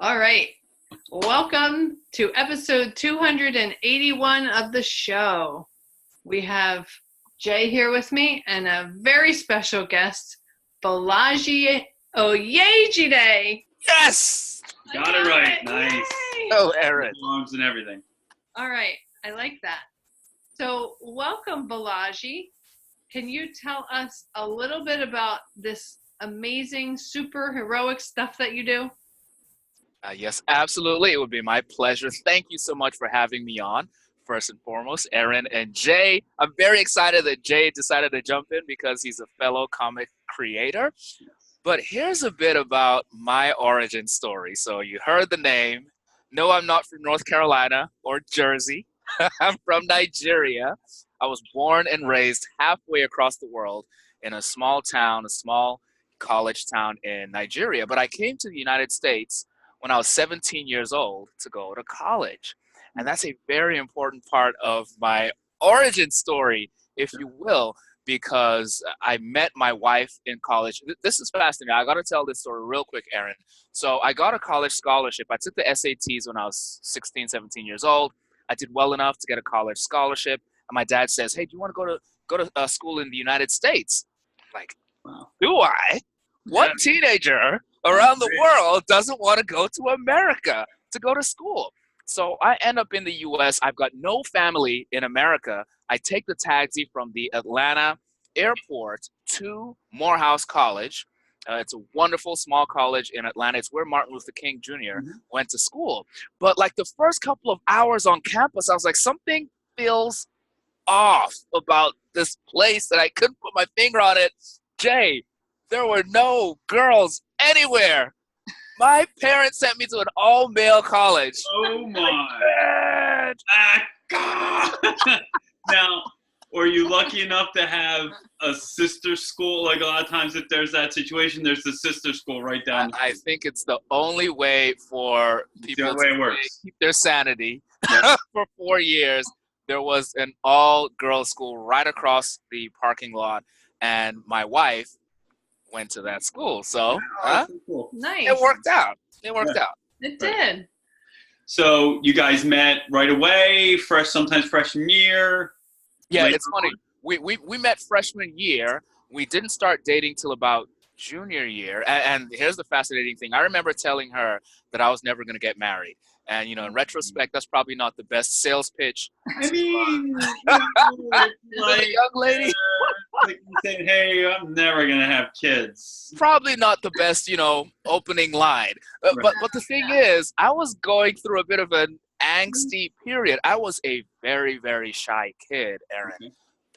All right. Welcome to episode 281 of the show. We have Jay here with me and a very special guest, Bolaji Oyejide. Yes! Got it right. Nice. Yay! Oh, Aaron. Arms and everything. All right. I like that. So welcome, Bolaji. Can you tell us a little bit about this amazing, super heroic stuff that you do? Yes, absolutely. It would be my pleasure. Thank you so much for having me on, first and foremost, Aaron and Jay. I'm very excited that Jay decided to jump in because he's a fellow comic creator. But here's a bit about my origin story. So you heard the name. No, I'm not from North Carolina or Jersey. I'm from Nigeria. I was born and raised halfway across the world in a small town, a small college town in Nigeria. But I came to the United States when I was 17 years old to go to college. And that's a very important part of my origin story, if you will, because I met my wife in college. This is fascinating. I got to tell this story real quick, Aaron. So I got a college scholarship. I took the SATs when I was 16, 17 years old. I did well enough to get a college scholarship. And my dad says, hey, do you want to go to school in the United States? I'm like, wow. Do I? What teenager around the world doesn't want to go to America to go to school? So I end up in the US. I've got no family in America. I take the taxi from the Atlanta airport to Morehouse College. It's a wonderful small college in Atlanta. It's where Martin Luther King Jr. went to school. But like the first couple of hours on campus, I was like, something feels off about this place that I couldn't put my finger on it. Jay, there were no girls anywhere. My parents sent me to an all-male college. Oh my. Now, were you lucky enough to have a sister school? Like a lot of times if there's that situation, there's the sister school right down. I think it's the only way for people to keep their sanity. For 4 years, there was an all-girls school right across the parking lot, and my wife went to that school. So Cool. Nice. It worked out. Out. It did. So you guys met right away, sometimes freshman year? Yeah, it's funny. We met freshman year. We didn't start dating till about junior year. And here's the fascinating thing. I remember telling her that I was never going to get married. And, you know, in retrospect, that's probably not the best sales pitch. I mean, like a young lady. Like saying, hey, I'm never going to have kids. Probably not the best, opening line. But the thing is, I was going through a bit of an angsty period. I was a very, very shy kid, Aaron. Okay.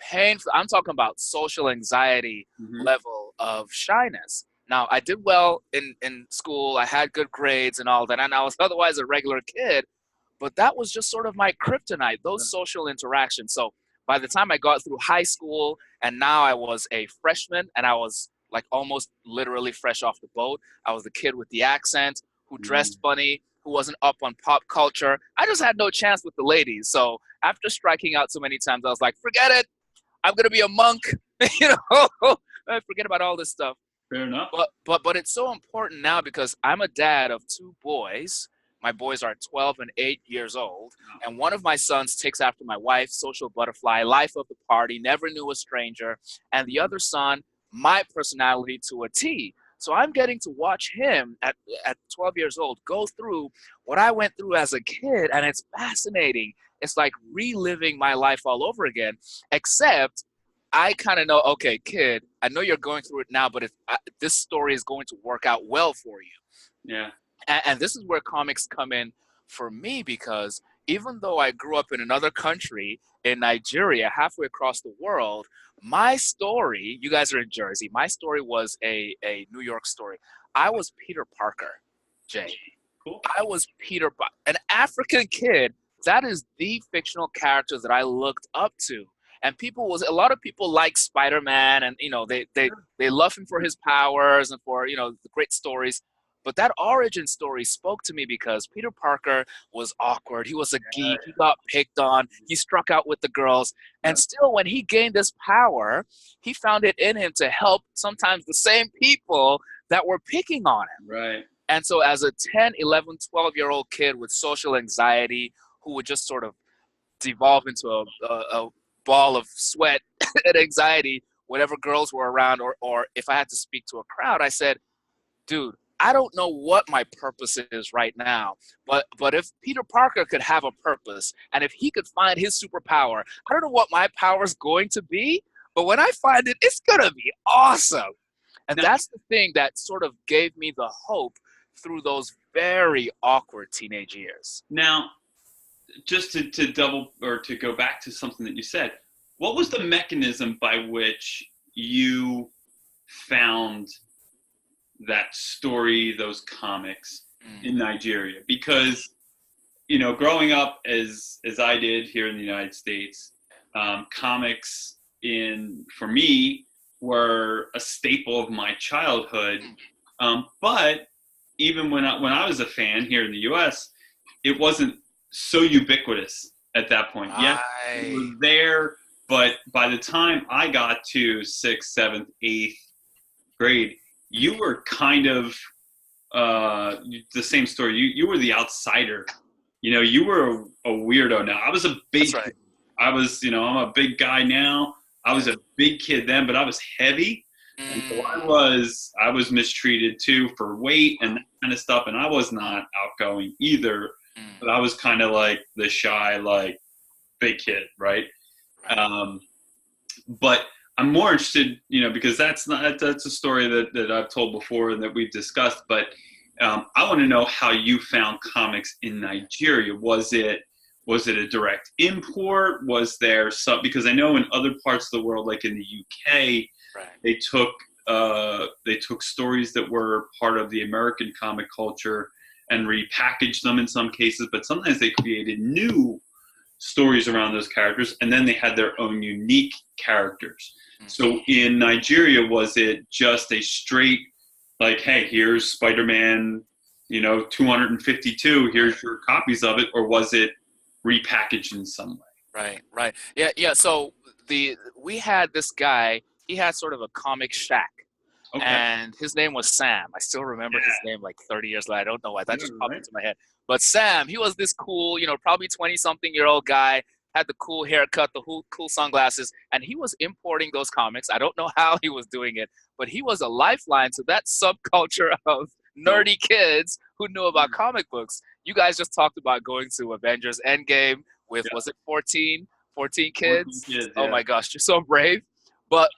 Painful. I'm talking about social anxiety level of shyness. Now, I did well in school. I had good grades and all that, and I was otherwise a regular kid. But that was just sort of my kryptonite, those social interactions. So by the time I got through high school, and now I was a freshman, and I was like almost literally fresh off the boat. I was the kid with the accent, who dressed funny, who wasn't up on pop culture. I just had no chance with the ladies. So after striking out so many times, I was like, forget it. I'm going to be a monk. Forget about all this stuff. Fair enough. But it's so important now because I'm a dad of 2 boys. My boys are 12 and 8 years old. And one of my sons takes after my wife, social butterfly, life of the party, never knew a stranger. And the other son, my personality to a T. So I'm getting to watch him at 12 years old go through what I went through as a kid. And it's fascinating. It's like reliving my life all over again, except I kind of know, okay, kid, I know you're going through it now, but this story is going to work out well for you. Yeah. And this is where comics come in for me, because even though I grew up in another country, in Nigeria, halfway across the world, my story, you guys are in Jersey, my story was a New York story. I was Peter Parker, Jay. Cool. I was an African kid. That is the fictional character that I looked up to. And a lot of people like Spider-Man, and they love him for his powers and for the great stories. But that origin story spoke to me because Peter Parker was awkward. He was a geek. He got picked on. He struck out with the girls. And still, when he gained this power, he found it in him to help sometimes the same people that were picking on him. Right. And so as a 10, 11, 12-year-old kid with social anxiety who would just sort of devolve into a ball of sweat and anxiety whenever girls were around, or if I had to speak to a crowd, I said, dude, I don't know what my purpose is right now, but if Peter Parker could have a purpose and if he could find his superpower, I don't know what my power is going to be, but when I find it, it's going to be awesome. And that's the thing that sort of gave me the hope through those very awkward teenage years. Now, just to double or to go back to something that you said, what was the mechanism by which you found that story, those comics in Nigeria? Because, you know, growing up as I did here in the United States, comics for me were a staple of my childhood. But even when I was a fan here in the US, it wasn't so ubiquitous at that point. Yes, it was there, but by the time I got to 6th, 7th, 8th grade, you were kind of the same story. You were the outsider. You know, you were a weirdo. Now I was a big. That's right. I was, you know, I'm a big guy now. I was a big kid then, but I was heavy, and so I was mistreated too for weight and that kind of stuff. And I was not outgoing either, but I was kind of like the shy, like big kid, right? But I'm more interested, you know, because that's a story that I've told before and that we've discussed. But I want to know how you found comics in Nigeria. Was it a direct import? Was there some? Because I know in other parts of the world, like in the UK, they took stories that were part of the American comic culture and repackaged them in some cases. But sometimes they created new stories around those characters, and then they had their own unique characters. So in Nigeria, was it just a straight, like, hey, here's Spider-Man, you know, 252, here's your copies of it, or was it repackaged in some way? Right. Yeah. So we had this guy, he had sort of a comic shack. Okay. And his name was Sam. I still remember his name like 30 years later. I don't know why. That just popped into my head. But Sam, he was this cool, you know, probably 20-something-year-old guy, had the cool haircut, the cool sunglasses, and he was importing those comics. I don't know how he was doing it, but he was a lifeline to that subculture of nerdy kids who knew about comic books. You guys just talked about going to Avengers Endgame with, was it 14 kids? 14 kids, oh my gosh, you're so brave. But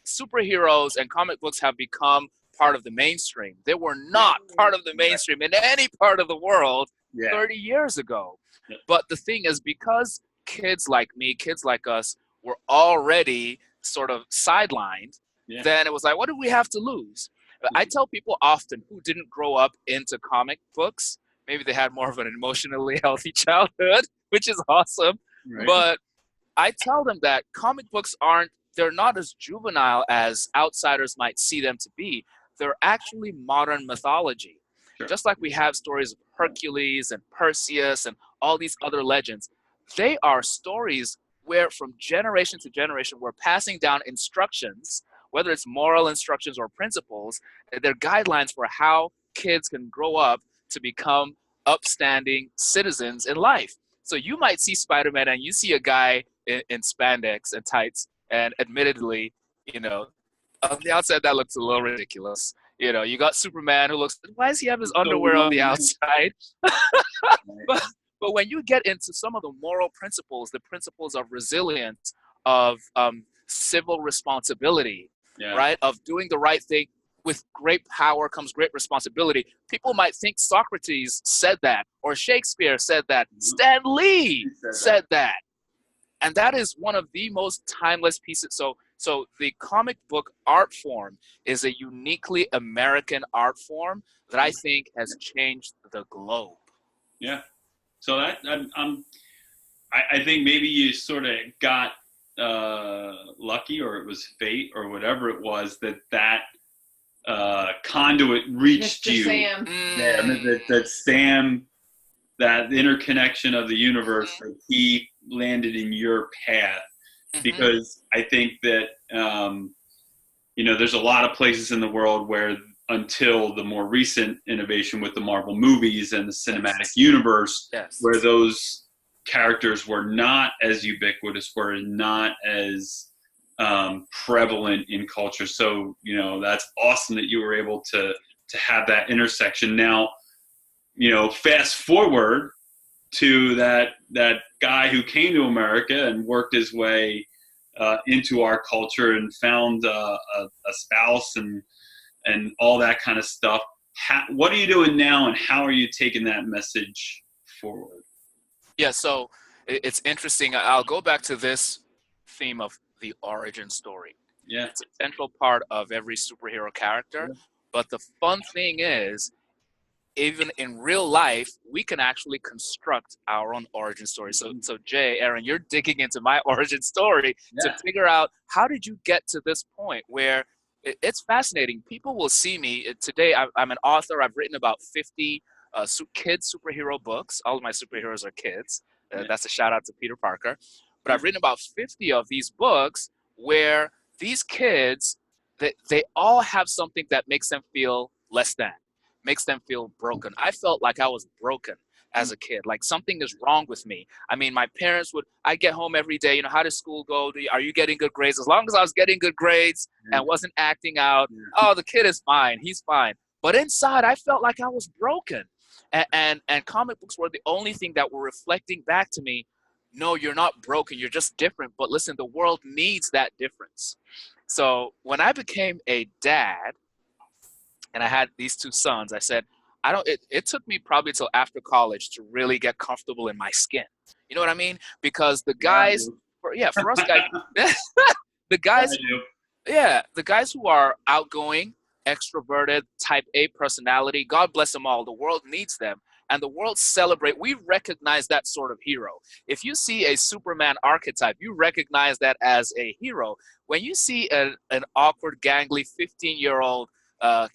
superheroes and comic books have become part of the mainstream. They were not part of the mainstream in any part of the world 30 years ago. But the thing is, because kids like me, kids like us, were already sort of sidelined, then it was like, what do we have to lose? I tell people often who didn't grow up into comic books, maybe they had more of an emotionally healthy childhood, which is awesome. Right. But I tell them that comic books they're not as juvenile as outsiders might see them to be. They're actually modern mythology. Sure. Just like we have stories of Hercules and Perseus and all these other legends, they are stories where from generation to generation we're passing down instructions, whether it's moral instructions or principles, they're guidelines for how kids can grow up to become upstanding citizens in life. So you might see Spider-Man and you see a guy in spandex and tights, and admittedly, you know, on the outside that looks a little ridiculous. You know, you got Superman who looks, why does he have his underwear on the outside? But when you get into some of the moral principles, the principles of resilience, of civil responsibility, right, of doing the right thing, with great power comes great responsibility. People might think Socrates said that, or Shakespeare said that, Stan Lee said that. And that is one of the most timeless pieces. So the comic book art form is a uniquely American art form that I think has changed the globe. Yeah. So that I think maybe you sort of got lucky, or it was fate, or whatever it was, that conduit reached Mr. you. Sam. That Sam, that interconnection of the universe, that he landed in your path. Because I think that you know, there's a lot of places in the world where until the more recent innovation with the Marvel movies and the cinematic Yes. universe, Yes. where those characters were not as ubiquitous, were not as prevalent in culture. So, you know, that's awesome that you were able to have that intersection. Now, you know, fast forward to that guy who came to America and worked his way into our culture and found a spouse and all that kind of stuff. What are you doing now, and how are you taking that message forward? Yeah, so it's interesting. I'll go back to this theme of the origin story. Yeah. It's a central part of every superhero character. Yeah. But the fun thing is, even in real life, we can actually construct our own origin story. So Jay, Aaron, you're digging into my origin story to figure out, how did you get to this point where it's fascinating. People will see me today. I'm an author. I've written about 50 kids superhero books. All of my superheroes are kids. That's a shout out to Peter Parker. But I've written about 50 of these books where these kids, they all have something that makes them feel less than, makes them feel broken. I felt like I was broken as a kid, like something is wrong with me. I mean, my parents I get home every day, you know, how does school go? Are you getting good grades? As long as I was getting good grades and wasn't acting out, oh, the kid is fine, he's fine. But inside, I felt like I was broken. And comic books were the only thing that were reflecting back to me, no, you're not broken, you're just different. But listen, the world needs that difference. So when I became a dad, and I had these two sons, I said, it took me probably till after college to really get comfortable in my skin. You know what I mean? Because the guys, for us guys, the guys who are outgoing, extroverted, type A personality, God bless them all. The world needs them. And the world we recognize that sort of hero. If you see a Superman archetype, you recognize that as a hero. When you see an awkward, gangly 15-year-old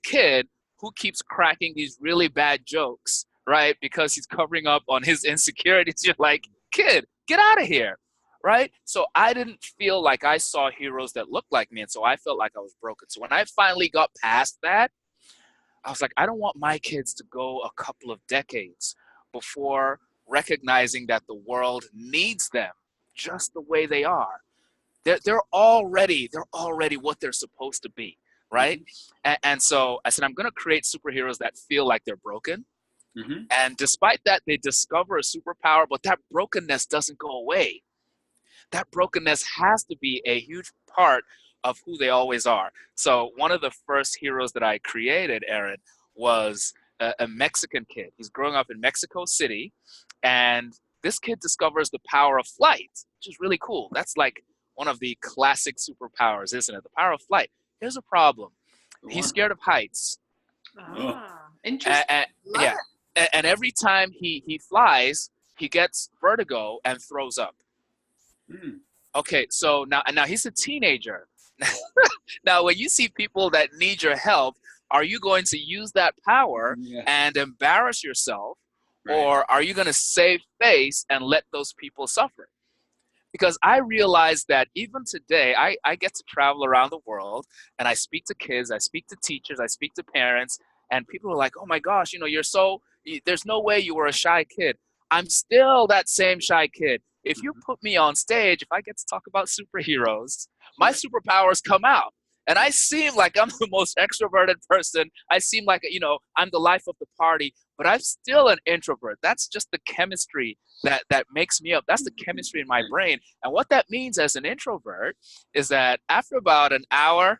kid who keeps cracking these really bad jokes, right? Because he's covering up on his insecurities. You're like, kid, get out of here, right? So I didn't feel like I saw heroes that looked like me, and so I felt like I was broken. So when I finally got past that, I was like, I don't want my kids to go a couple of decades before recognizing that the world needs them just the way they are. They're already what they're supposed to be. Right? And so I said, I'm going to create superheroes that feel like they're broken. Mm-hmm. And despite that, they discover a superpower, but that brokenness doesn't go away. That brokenness has to be a huge part of who they always are. So one of the first heroes that I created, Aaron, was a Mexican kid. He's growing up in Mexico City, and this kid discovers the power of flight, which is really cool. That's like one of the classic superpowers, isn't it? The power of flight. Here's a problem. He's scared of heights. Interesting. And every time he flies, he gets vertigo and throws up. Okay, so now he's a teenager. Now, when you see people that need your help, are you going to use that power and embarrass yourself, or are you going to save face and let those people suffer? Because I realized that even today, I get to travel around the world, and I speak to kids, I speak to teachers, I speak to parents, and people are like, oh my gosh, you know, there's no way you were a shy kid. I'm still that same shy kid. If you put me on stage, if I get to talk about superheroes, my superpowers come out. And I seem like I'm the most extroverted person. I seem like, you know, I'm the life of the party, but I'm still an introvert. That's just the chemistry that makes me up. That's the chemistry in my brain. And what that means as an introvert is that after about an hour,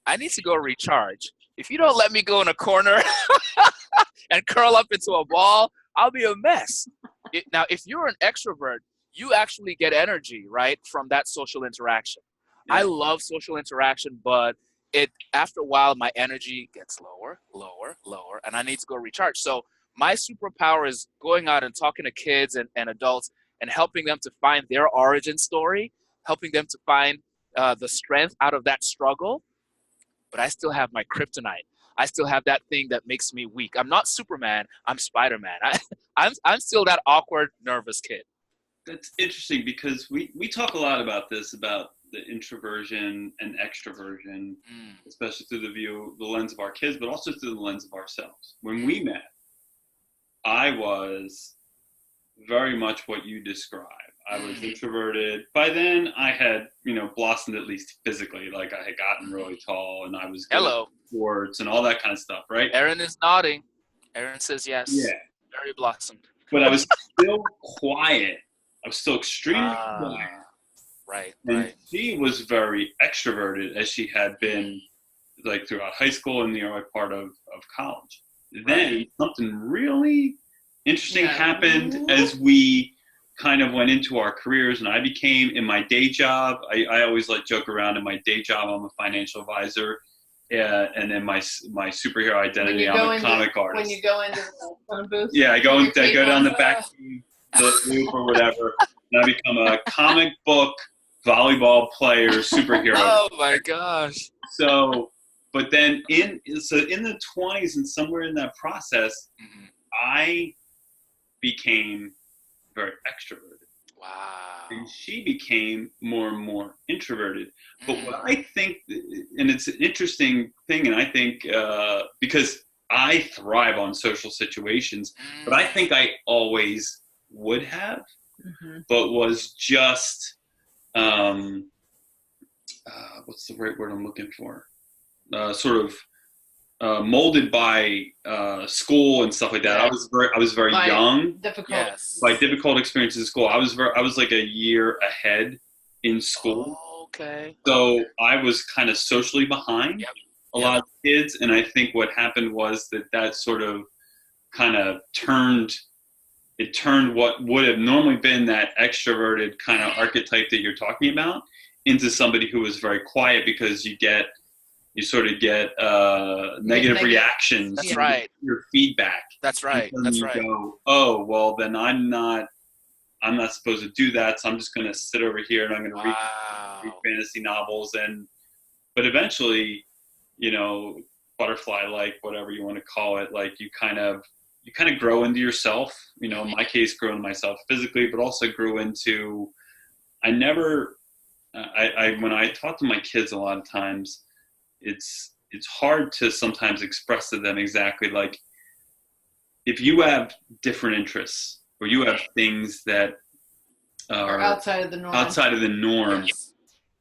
I need to go recharge. If you don't let me go in a corner and curl up into a ball, I'll be a mess. Now, if you're an extrovert, you actually get energy, right, from that social interaction. I love social interaction, but after a while, my energy gets lower, and I need to go recharge. So my superpower is going out and talking to kids and adults and helping them to find their origin story, helping them to find the strength out of that struggle. But I still have my kryptonite. I still have that thing that makes me weak. I'm not Superman. I'm Spider-Man. I'm still that awkward, nervous kid. That's interesting because we talk a lot about this, about the introversion and extroversion, especially through the lens of our kids, but also through the lens of ourselves. When we met, I was very much what you described. I was introverted. By then, I had, blossomed at least physically. Like I had gotten really tall, and I was good at sports and all that kind of stuff, right? Aaron is nodding. Aaron says yes. Yeah. Very blossomed. But I was still quiet. I was still extremely quiet. Right. And she was very extroverted, as she had been like throughout high school and the early part of college. Then something really interesting happened as we kind of went into our careers, and I became, in my day job, I always joke around, in my day job I'm a financial advisor, and then my superhero identity, I'm a comic artist. When you go into the phone booth? Yeah, I go down the back loop or whatever, and I become a comic book volleyball player superhero. Oh my gosh. So, but then in the 20s and somewhere in that process, I became very extroverted. Wow. And she became more and more introverted. But what I think, and it's an interesting thing, and I think because I thrive on social situations, but I think I always would have, but was just, what's the right word I'm looking for? Sort of molded by school and stuff like that. I was very young. By difficult experiences in school. I was like a year ahead in school. Okay. So I was kind of socially behind a lot of kids, and I think what happened was that sort of kind of turned what would have normally been that extroverted kind of archetype that you're talking about into somebody who was very quiet, because you sort of get negative reactions. That's right. Your feedback. That's right. That's right. Go, oh, well, then I'm not supposed to do that, so I'm just going to sit over here and I'm going to read fantasy novels. But eventually, butterfly, like whatever you want to call it, like you kind of grow into yourself. In my case, grew into myself physically, but also grew into. When I talk to my kids, a lot of times, it's hard to sometimes express to them exactly, like, if you have different interests or you have things that are outside of the norm,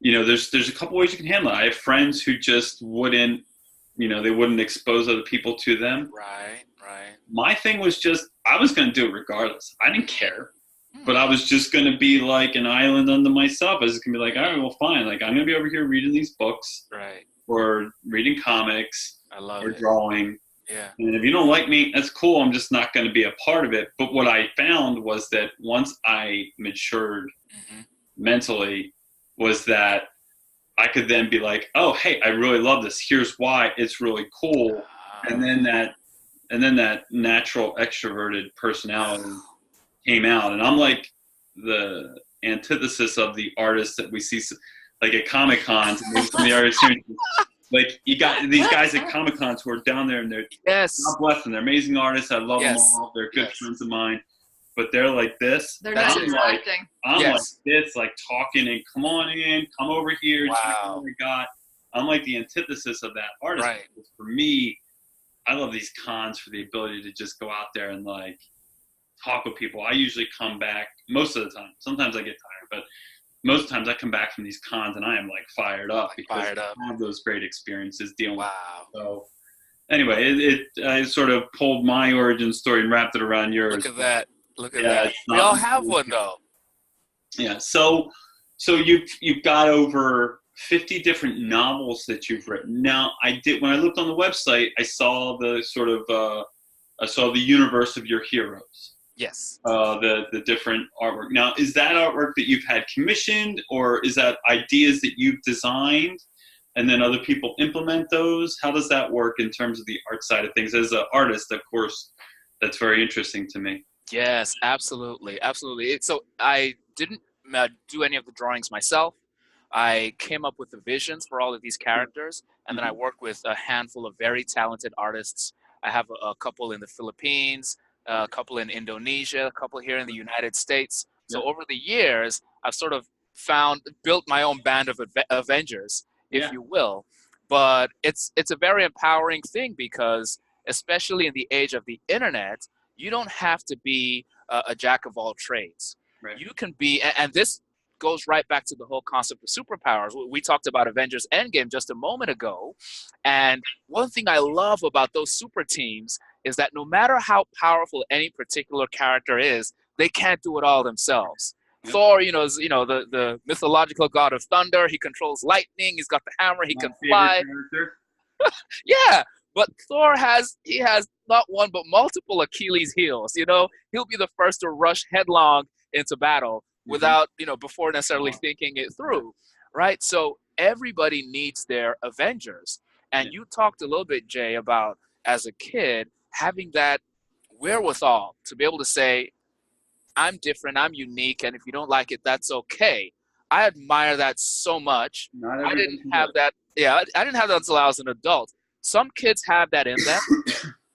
there's a couple ways you can handle it. I have friends who just wouldn't, they wouldn't expose other people to them. Right. My thing was just, I was going to do it regardless. I didn't care. But I was just going to be like an island unto myself. I was going to be like, all right, well, fine. Like, I'm going to be over here reading these books. Right. Or reading comics. Or drawing. Yeah. And if you don't like me, that's cool. I'm just not going to be a part of it. But what I found was that once I matured mentally, was that I could then be like, oh, hey, I really love this. Here's why it's really cool. And then that natural extroverted personality came out. And I'm like the antithesis of the artists that we see, like at Comic-Cons, and maybe some of the artists here. Like, you got these guys at Comic-Cons who are down there, and they're God bless them. They're amazing artists. I love them all. They're good friends of mine. But they're like this. They're not interacting. I'm like this, like talking and come on in, come over here, check out what we got. I'm like the antithesis of that artist. Right. For me, I love these cons for the ability to just go out there and like talk with people. I usually come back most of the time. Sometimes I get tired, but most times I come back from these cons and I am like fired up because I have those great experiences dealing with it. So anyway, I sort of pulled my origin story and wrapped it around yours. Look at that. Look at that. We all have one though. Yeah. So you've got over 50 different novels that you've written. Now, when I looked on the website, I saw the sort of the universe of your heroes. Yes. The different artwork. Now, is that artwork that you've had commissioned, or is that ideas that you've designed and then other people implement those? How does that work in terms of the art side of things? As an artist, of course, that's very interesting to me. Yes, absolutely. Absolutely. So I didn't do any of the drawings myself. I came up with the visions for all of these characters, and then I worked with a handful of very talented artists. I have a couple in the Philippines, a couple in Indonesia, a couple here in the United States. So over the years, I've sort of built my own band of Avengers, if Yeah. you will. But it's a very empowering thing because, especially in the age of the internet, you don't have to be a jack of all trades. Right. You can be, and this goes right back to the whole concept of superpowers. We talked about Avengers Endgame just a moment ago, and one thing I love about those super teams is that no matter how powerful any particular character is, they can't do it all themselves. Yep. Thor, is the mythological god of thunder. He controls lightning. He's got the hammer. He My can favorite fly. character. Yeah, but Thor has not one but multiple Achilles heels. He'll be the first to rush headlong into battle without before necessarily thinking it through, right? So everybody needs their Avengers, and you talked a little bit, Jay, about as a kid having that wherewithal to be able to say, I'm different, I'm unique, and if you don't like it, that's okay. I admire that so much. Not I everybody didn't can have do it. that. Yeah, I didn't have that until I was an adult. Some kids have that in them.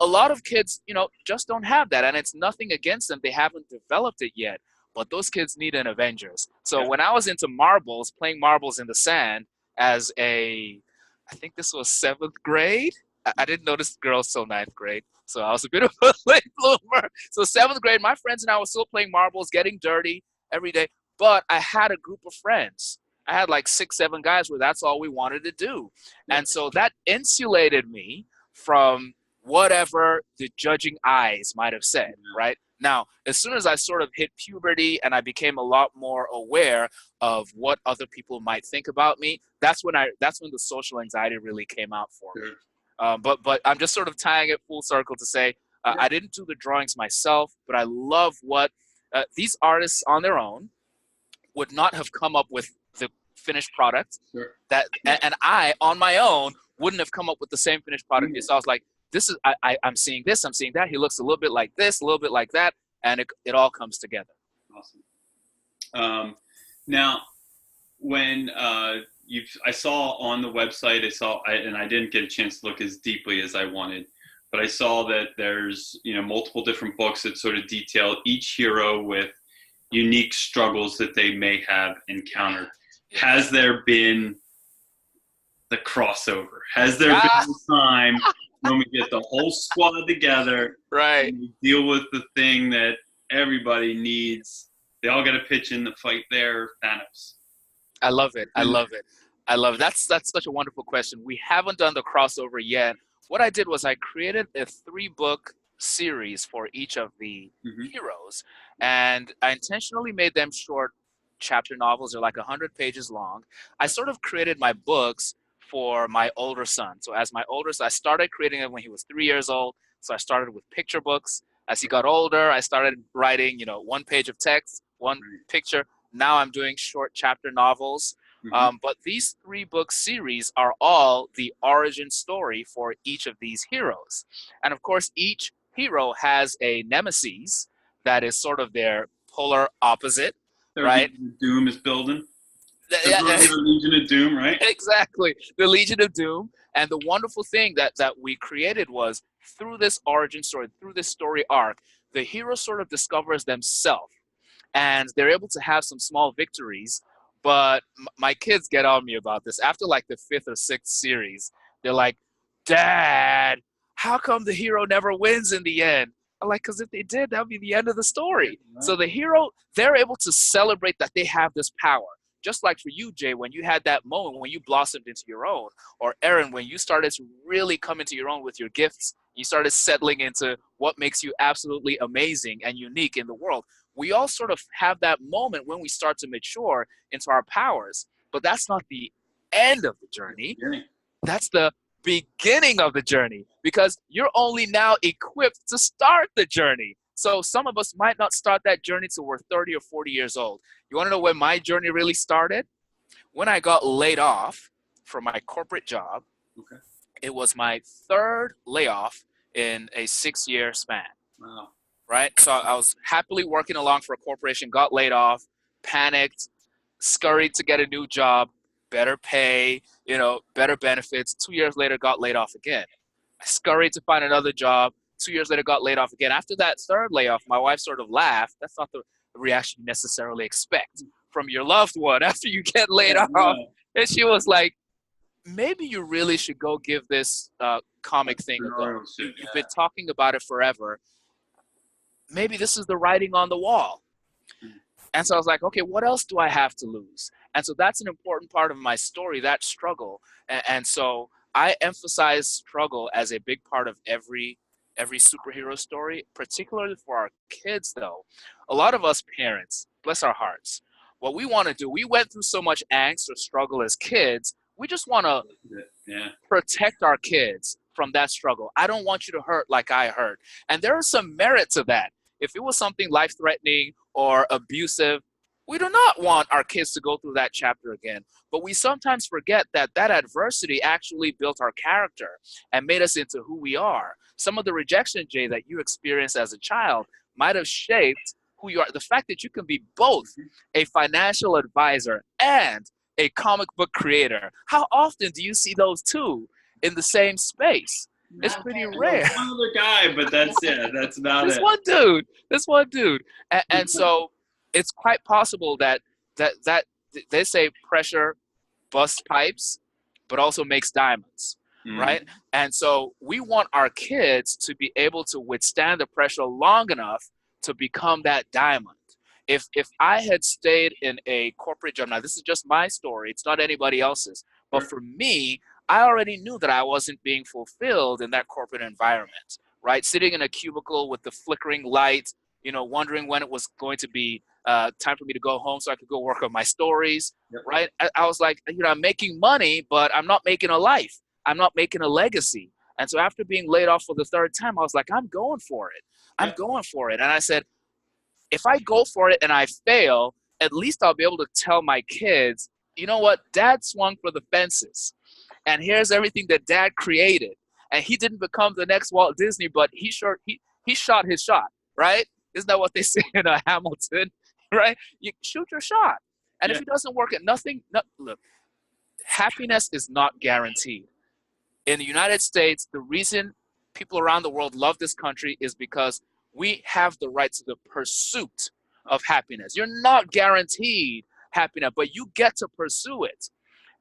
A lot of kids, just don't have that, and it's nothing against them. They haven't developed it yet. But those kids need an Avengers. So when I was into marbles, playing marbles in the sand I think this was 7th grade. I didn't notice girls till 9th grade. So I was a bit of a late bloomer. So 7th grade, my friends and I were still playing marbles, getting dirty every day. But I had a group of friends. I had like 6, 7 guys where that's all we wanted to do. And so that insulated me from whatever the judging eyes might have said, right? Now, as soon as I sort of hit puberty and I became a lot more aware of what other people might think about me, that's when the social anxiety really came out for me. But I'm just sort of tying it full circle to say I didn't do the drawings myself, but I love what these artists on their own would not have come up with the finished product. And I on my own wouldn't have come up with the same finished product. So I was like, I'm seeing this, I'm seeing that. He looks a little bit like this, a little bit like that, and it all comes together. Awesome. Now, when I saw on the website, and I didn't get a chance to look as deeply as I wanted, but I saw that there's multiple different books that sort of detail each hero with unique struggles that they may have encountered. Has there been the crossover? Has there been a time when we get the whole squad together, right, and we deal with the thing that everybody needs? They all got to pitch in to fight their Thanos. I love it. That's such a wonderful question. We haven't done the crossover yet. What I did was I created a 3-book series for each of the heroes, and I intentionally made them short chapter novels. They're like 100 pages long. I sort of created my books for my older son. So as my older son, I started creating them when he was 3 years old. So I started with picture books. As he got older, I started writing, 1 page of text, 1 picture. Now I'm doing short chapter novels. But these 3-book series are all the origin story for each of these heroes. And of course, each hero has a nemesis that is sort of their polar opposite, right? Doom is building. The Legion of Doom, right? Exactly. The Legion of Doom. And the wonderful thing that we created was through this origin story, through this story arc, the hero sort of discovers themselves. And they're able to have some small victories. But my kids get on me about this. After like the 5th or 6th series, they're like, Dad, how come the hero never wins in the end? I'm like, because if they did, that would be the end of the story. Right. So the hero, they're able to celebrate that they have this power. Just like for you, Jay, when you had that moment when you blossomed into your own, or Aaron, when you started to really come into your own with your gifts, you started settling into what makes you absolutely amazing and unique in the world. We all sort of have that moment when we start to mature into our powers, but that's not the end of the journey. That's the beginning of the journey, because you're only now equipped to start the journey. So some of us might not start that journey till we're 30 or 40 years old. You want to know when my journey really started? When I got laid off from my corporate job. Okay. It was my 3rd layoff in a 6-year span. Wow. Right? So I was happily working along for a corporation, got laid off, panicked, scurried to get a new job, better pay, better benefits. 2 years later, got laid off again. I scurried to find another job. 2 years later, got laid off again. After that 3rd layoff, my wife sort of laughed. That's not the reaction you necessarily expect, from your loved one after you get laid off. And she was like, maybe you really should go give this comic thing a go. You've been talking about it forever. Maybe this is the writing on the wall. And so I was like, okay, what else do I have to lose? And so that's an important part of my story, that struggle. And so I emphasize struggle as a big part of every superhero story, particularly for our kids, though. A lot of us parents, bless our hearts, what we want to do, we went through so much angst or struggle as kids, we just want to protect our kids from that struggle. I don't want you to hurt like I hurt. And there is some merit to that. If it was something life-threatening or abusive, we do not want our kids to go through that chapter again. But we sometimes forget that that adversity actually built our character and made us into who we are. Some of the rejection, Jay, that you experienced as a child might have shaped who you are. The fact that you can be both a financial advisor and a comic book creator. How often do you see those two in the same space? It's pretty rare. One other guy, but that's about this it. This one dude. And so it's quite possible that they say pressure busts pipes, but also makes diamonds, right? And so we want our kids to be able to withstand the pressure long enough to become that diamond. If I had stayed in a corporate job, now this is just my story, it's not anybody else's, but for me, I already knew that I wasn't being fulfilled in that corporate environment, right? Sitting in a cubicle with the flickering light, wondering when it was going to be time for me to go home so I could go work on my stories, right? I was like, I'm making money, but I'm not making a life. I'm not making a legacy. And so after being laid off for the third time, I was like, I'm going for it. I'm going for it. And I said, if I go for it and I fail, at least I'll be able to tell my kids, you know what, Dad swung for the fences. And here's everything that Dad created. And he didn't become the next Walt Disney, but he shot his shot, right? Isn't that what they say in Hamilton, right? You shoot your shot. And if it doesn't work, look, happiness is not guaranteed. In the United States, the reason people around the world love this country is because we have the right to the pursuit of happiness. You're not guaranteed happiness, but you get to pursue it.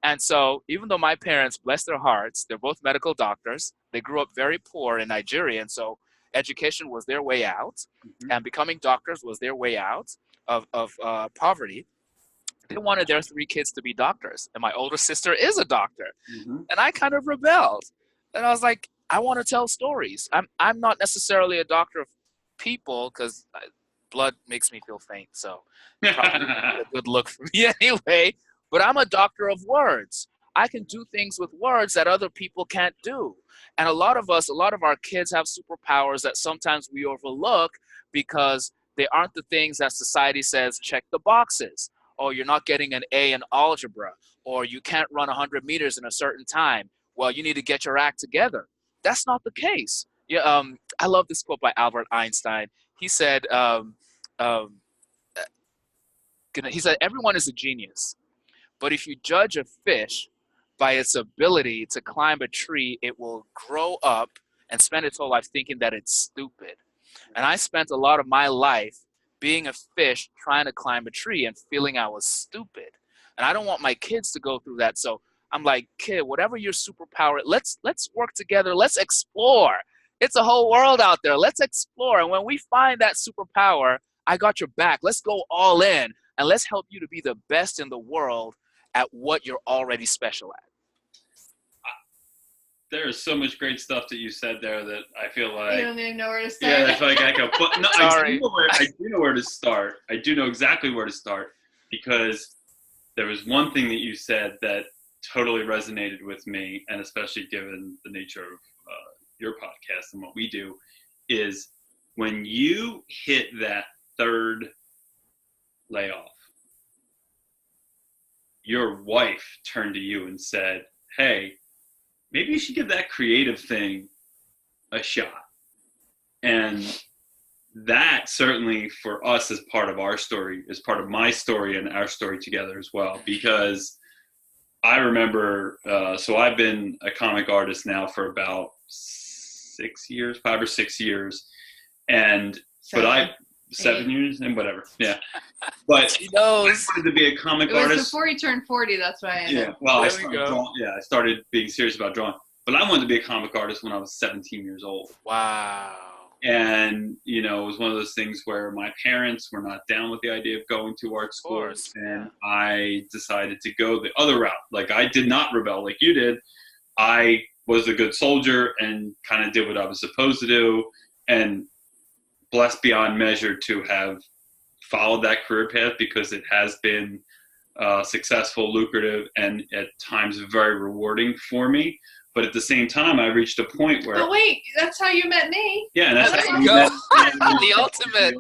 And so even though my parents, bless their hearts, they're both medical doctors, they grew up very poor in Nigeria. And so education was their way out, and becoming doctors was their way out of poverty. They wanted their 3 kids to be doctors. And my older sister is a doctor. And I kind of rebelled. And I was like, I want to tell stories. I'm not necessarily a doctor of people because blood makes me feel faint. So probably not a good look for me anyway. But I'm a doctor of words. I can do things with words that other people can't do. And a lot of our kids have superpowers that sometimes we overlook because they aren't the things that society says check the boxes. Oh, you're not getting an A in algebra, or you can't run 100 meters in a certain time. Well, you need to get your act together. That's not the case. I love this quote by Albert Einstein. He said, everyone is a genius. But if you judge a fish by its ability to climb a tree, it will grow up and spend its whole life thinking that it's stupid. And I spent a lot of my life being a fish trying to climb a tree and feeling I was stupid. And I don't want my kids to go through that. So I'm like, kid, whatever your superpower, let's work together. Let's explore. It's a whole world out there. Let's explore. And when we find that superpower, I got your back. Let's go all in and let's help you to be the best in the world at what you're already special at. There is so much great stuff that you said there that I feel like you don't even know where to start. Yeah, that's like I go. But no, Sorry. I do know where to start. I do know exactly where to start because there was one thing that you said that totally resonated with me, and especially given the nature of your podcast and what we do, is when you hit that third layoff, your wife turned to you and said, hey, maybe you should give that creative thing a shot. And that certainly for us is part of our story, is part of my story and our story together as well. Because I remember, so I've been a comic artist now for about 5 or 6 years. And, Seven. 7 years and whatever. Yeah. But He knows. I wanted to be a comic It was artist. before you turned 40. That's why I know. Yeah. Well, I There we started go. drawing. Yeah, I started being serious about drawing. But I wanted to be a comic artist when I was 17 years old. Wow. And, you know, it was one of those things where my parents were not down with the idea of going to art school. course, And yeah. I decided to go the other route. Like, I did not rebel like you did. I was a good soldier and kind of did what I was supposed to do. And blessed beyond measure to have followed that career path, because it has been successful, lucrative, and at times very rewarding for me. But at the same time, I reached a point where... But wait, that's how you met me. Yeah, and that's There how you we go. met. The ultimate.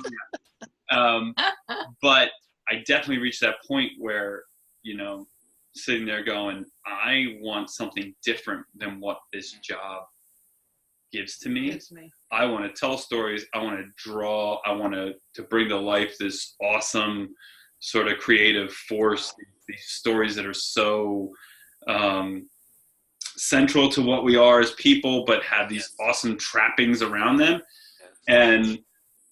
But I definitely reached that point where, you know, sitting there going, I want something different than what this job gives to me. It's me. I want to tell stories. I want to draw. I want to bring to life this awesome sort of creative force, these stories that are so central to what we are as people, but have these awesome trappings around them. And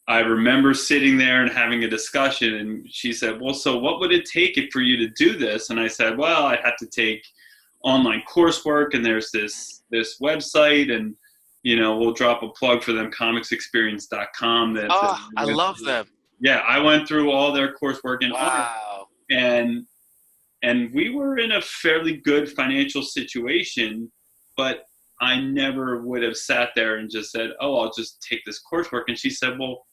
I remember sitting there and having a discussion, and she said, well, so what would it take for you to do this? And I said, well, I had to take online coursework, and there's this website, and, you know, we'll drop a plug for them, comicsexperience.com. I love them. Yeah, I went through all their coursework and Wow. and we were in a fairly good financial situation, but I never would have sat there and just said, oh, I'll just take this coursework. And she said, well,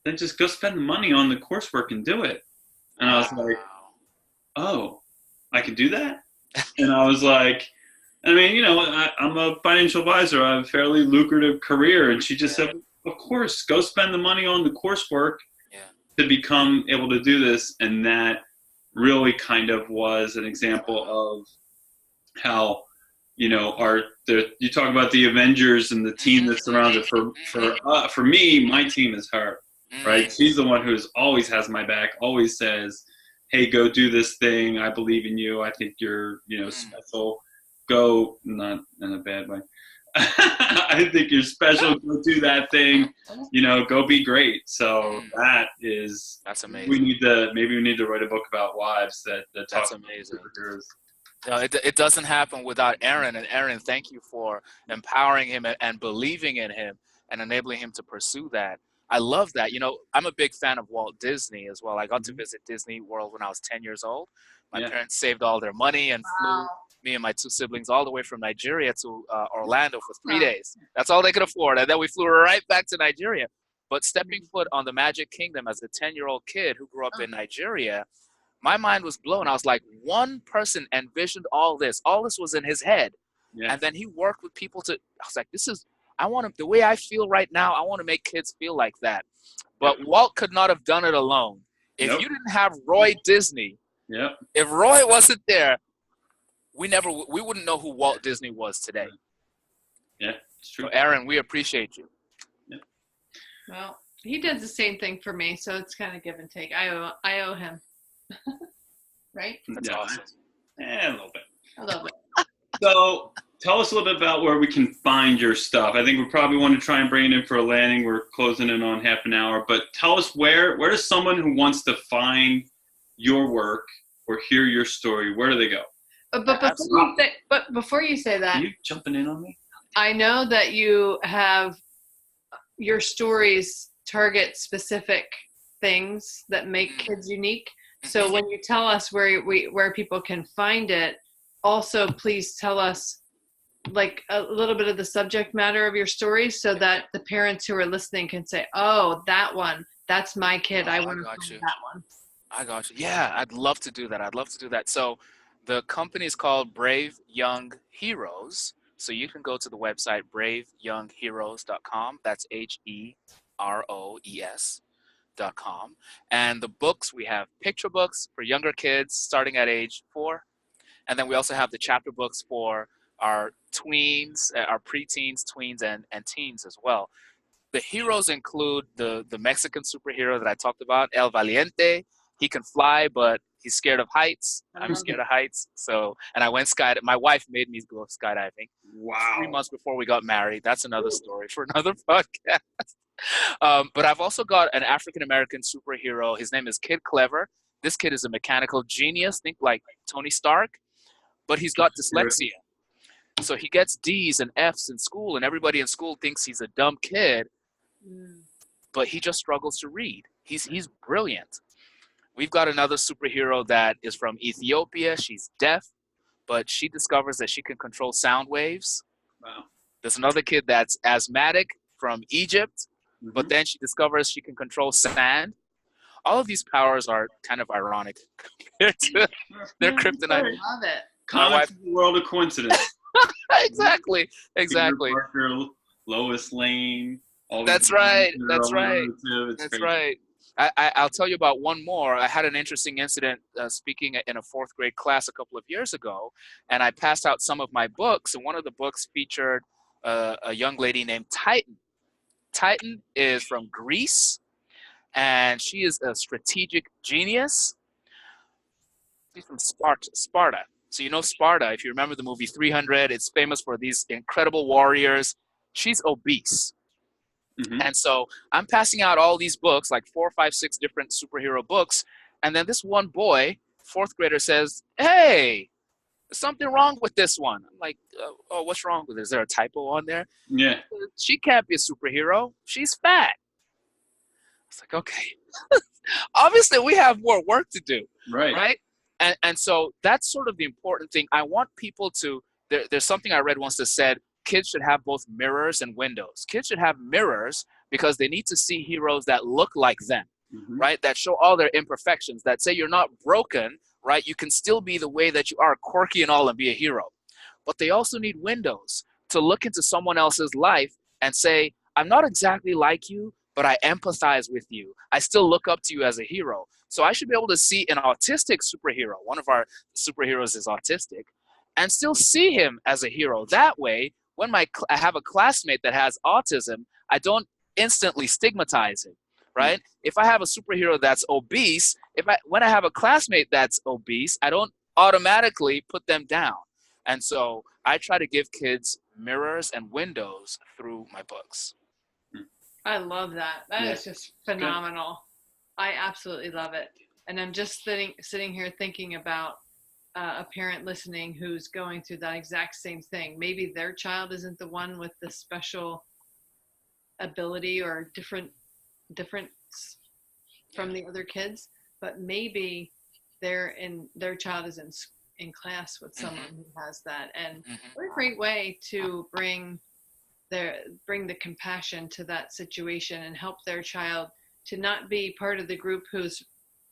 then just go spend the money on the coursework and do it. And I was like, oh, I could do that? And I was like, I mean, you know, I'm a financial advisor. I have a fairly lucrative career. And she just said, of course, go spend the money on the coursework to become able to do this. And that really kind of was an example of how, you know, you talk about the Avengers and the team that's surrounded. For me, my team is her, right? She's the one who always has my back, always says, hey, go do this thing. I believe in you. I think you're, you know, special. Go, not in a bad way. I think you're special. Go do that thing. You know, go be great. So that's amazing. Maybe we need to write a book about wives that talk about superheroes. No, it doesn't happen without Aaron. And Aaron, thank you for empowering him and believing in him and enabling him to pursue that. I love that. You know, I'm a big fan of Walt Disney as well. I got to visit Disney World when I was 10 years old. My parents saved all their money and flew me and my two siblings all the way from Nigeria to Orlando for 3 days. That's all they could afford. And then we flew right back to Nigeria. But stepping foot on the Magic Kingdom as a 10-year-old kid who grew up in Nigeria, my mind was blown. I was like, one person envisioned all this. All this was in his head. Yeah. And then he worked with people I was like, the way I feel right now, I want to make kids feel like that. But Walt could not have done it alone. If you didn't have Roy Disney, if Roy wasn't there, we wouldn't know who Walt Disney was today. Yeah, it's true. So Aaron, we appreciate you. Yeah. Well, he does the same thing for me, so it's kind of give and take. I owe him. Right? That's awesome. A little bit. A little bit. So tell us a little bit about where we can find your stuff. I think we probably want to try and bring it in for a landing. We're closing in on half an hour, but tell us where does someone who wants to find your work or hear your story, where do they go? But before you say that, are you jumping in on me? I know that you have your stories target specific things that make kids unique. So when you tell us where people can find it, also please tell us like a little bit of the subject matter of your stories so that the parents who are listening can say, oh, that one, that's my kid. I want to find that one. I got you. Yeah, I'd love to do that. So the company is called Brave Young Heroes. So you can go to the website braveyoungheroes.com. That's HEROES.com. And the books, we have picture books for younger kids starting at age 4. And then we also have the chapter books for our tweens, our preteens, tweens, and teens as well. The heroes include the Mexican superhero that I talked about, El Valiente. He can fly, but he's scared of heights. I'm scared of heights. So, and I went skydiving. My wife made me go skydiving. Wow. 3 months before we got married. That's another story for another podcast. But I've also got an African-American superhero. His name is Kid Clever. This kid is a mechanical genius, think like Tony Stark, but he's got dyslexia. So he gets D's and F's in school, and everybody in school thinks he's a dumb kid, but he just struggles to read. He's brilliant. We've got another superhero that is from Ethiopia. She's deaf, but she discovers that she can control sound waves. Wow. There's another kid that's asthmatic from Egypt, but then she discovers she can control sand. All of these powers are kind of ironic compared to their kryptonite. I love it. Common to the world of coincidence. Exactly. Peter Parker, Lois Lane. That's right. I'll tell you about one more. I had an interesting incident speaking in a fourth grade class a couple of years ago, and I passed out some of my books, and one of the books featured a young lady named Titan. Titan is from Greece, and she is a strategic genius. She's from Sparta. So you know Sparta, if you remember the movie 300, it's famous for these incredible warriors. She's obese. And so I'm passing out all these books, like 4, 5, 6 different superhero books. And then this one boy, fourth grader, says, "Hey, there's something wrong with this one." I'm like, "Oh, what's wrong with it? Is there a typo on there?" Yeah. "She can't be a superhero. She's fat." It's like, okay. Obviously, we have more work to do. Right? And so that's sort of the important thing. I want people to, there's something I read once that said, kids should have both mirrors and windows. Kids should have mirrors because they need to see heroes that look like them, right? That show all their imperfections, that say you're not broken, right? You can still be the way that you are, quirky and all, and be a hero. But they also need windows to look into someone else's life and say, I'm not exactly like you, but I empathize with you. I still look up to you as a hero. So I should be able to see an autistic superhero. One of our superheroes is autistic, and still see him as a hero. That way, when I have a classmate that has autism, I don't instantly stigmatize him, right? If I have a superhero that's obese, when I have a classmate that's obese, I don't automatically put them down. And so I try to give kids mirrors and windows through my books. I love that. That is just phenomenal. I absolutely love it. And I'm just sitting here thinking about a parent listening who's going through that exact same thing. Maybe their child isn't the one with the special ability or difference from the other kids, but maybe their child is in class with someone who has that. And what a great way to bring the compassion to that situation and help their child to not be part of the group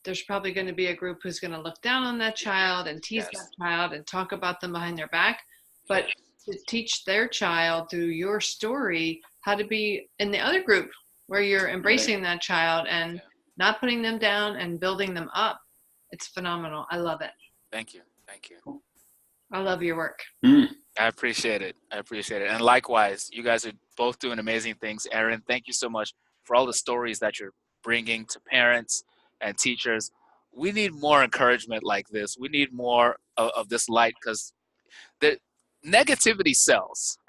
there's probably going to be a group who's going to look down on that child and tease that child and talk about them behind their back, but to teach their child through your story how to be in the other group where you're embracing that child and not putting them down and building them up. It's phenomenal. I love it. Thank you. I love your work. I appreciate it. And likewise, you guys are both doing amazing things. Aaron, thank you so much for all the stories that you're bringing to parents and teachers. We need more encouragement like this. We need more of this light, because the negativity sells,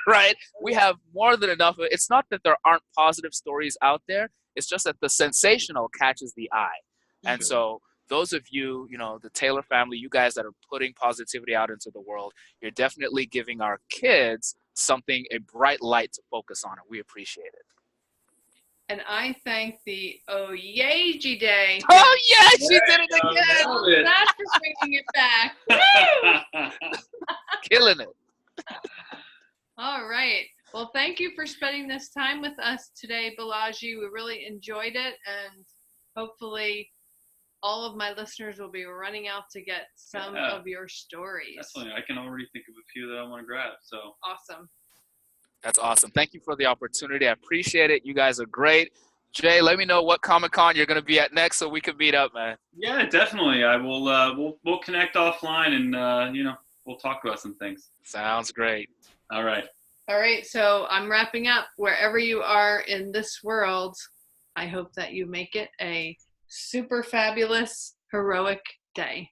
right? We have more than enough. It's not that there aren't positive stories out there. It's just that the sensational catches the eye. And so those of you, the Taylor family, you guys that are putting positivity out into the world, you're definitely giving our kids a bright light to focus on, and we appreciate it. And I thank the Oyejide. Oh, yeah, she did it again. That's for bringing it back. Woo! Killing it. All right. Well, thank you for spending this time with us today, Bolaji. We really enjoyed it, and hopefully all of my listeners will be running out to get some of your stories. Definitely. I can already think of a few that I want to grab. So awesome. That's awesome. Thank you for the opportunity. I appreciate it. You guys are great. Jay, let me know what Comic-Con you're going to be at next so we can meet up, man. Yeah, definitely. I will. We'll connect offline and we'll talk about some things. Sounds great. All right. So I'm wrapping up. Wherever you are in this world, I hope that you make it a super fabulous, heroic day.